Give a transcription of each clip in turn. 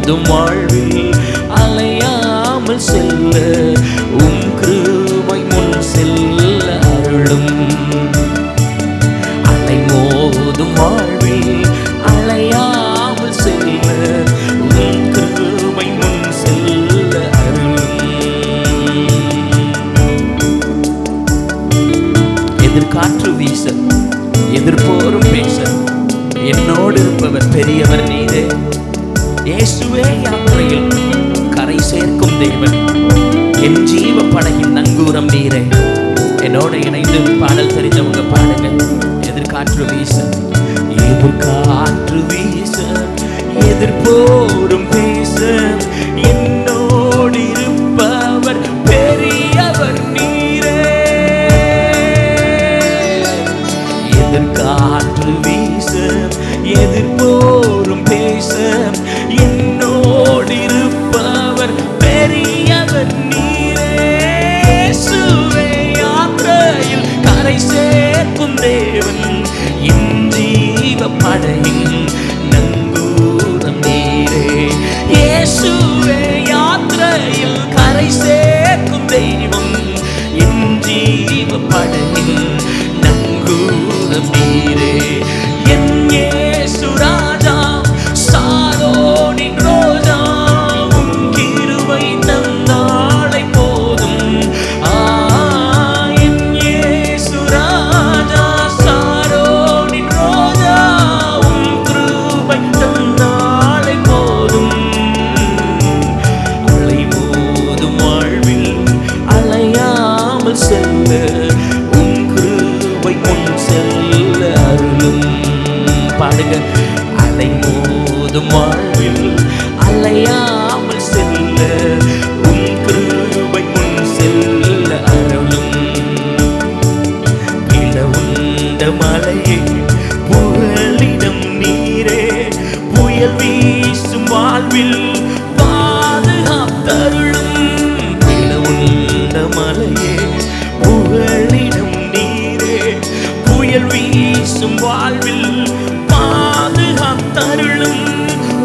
மோதும் வாழ்வில் அலையாமல் செல்ல உம் கிருபை முன் செல்ல அருளும். அலை மோதும் வாழ்வில் அலையாமல் செல்ல உம் கிருபை முன் செல்ல அருளும். எதிர்காற்று வீச எதிர்போரும் பேச என்னோடு இருப்பவர் பெரியவர் நீரே. இயேசுவே யாத்திரையில் கரை சேர்க்கும் தேவன், என் ஜீவ படகின் நங்கூரம் நீரே. என்னோடு இணைந்து பாடல் தெரிந்தவங்க பாடுங்க. எதிர்காற்று வீச எதிர்காற்று வீச எதிர்போரும் பேச என்னோடு இருப்பவர் பெரியவர் நீரே. எதிர்காற்று வீச எதிர்போரும் பேச என்னோடு இருப்பவர் பெரியவர் நீரே. இயேசுவே யாத்திரையில் கரை சேர்க்கும் தேவன், என் ஜீவ படகின் நங்கூரம் நீரே. இயேசுவே யாத்திரையில் கரை சேர்க்கும் தெய்வம், என் ஜீவ படகின் நங்கூரம் நீரே. என் இயேசு ராஜா சாரோனின் ரோஜா, உம் கிருபை தந்தாளை போதும். என் இயேசு ராஜா சாரோனின் ரோஜா, உம் கிருபை தந்தாளை போதும். அலை மோதும் வாழ்வில் அலையாமல் செல்ல உம் கிருபை முன் செல்ல அருளும். பாடுங்க. அலை மோதும் வாழ்வில் அலையாமல் செல்ல உம் கிருபை முன் செல்ல அருளும். பிளவுண்ட மலையே புகலிடம் நீரே, புயல் வீசும் வாழ்வில் பாதுகாத்தருளும். பிளவுண்ட மலையே புகலிடம் நீரே, புயல் வீசும் வாழ்வில் பாதுகாத்தருளும்.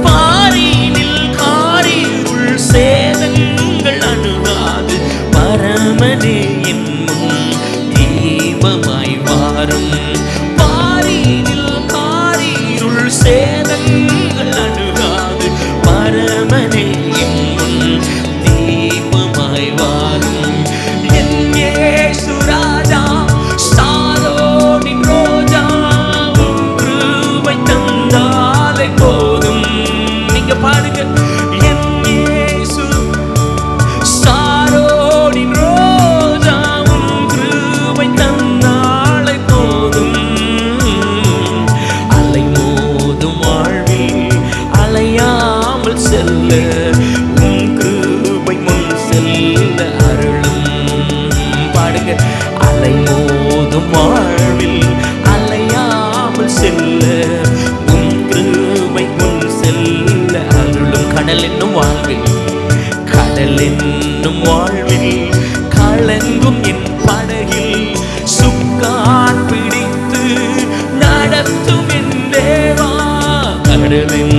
பாரினில் காரிருள் சேதங்கள் அணுகாது பரமனே என்னும் தீபமாய் வாரும். பாரினில் காரிருள் சேதங்கள் அணுகாது பரமனே என்னும் தீபமாய் வாரும். என் இயேசு ராஜா சாரோனின் ரோஜா, உம் கிருபை தந்தாலே போதும். நீங்க பாடுங்க. என் இயேசு சாரோனின் ரோஜா, உம் கிருபை தந்தாலே போதும். அலை மோதும் வாழ்வில் அலையாமல் செல்ல உம் கிருபை முன் செல்ல அருளும். பாடுங்க. அலை மோதும் வாழ்வில் அலையாமல் செல்ல உம் கிருபை முன் செல்ல அருளும். கடல் என்னும் வாழ்வில் கடல் என்னும் வாழ்வில் கலங்கும் என் படகில் சுக்கான் பிடித்து நடத்தும் என் தேவா. கடலின்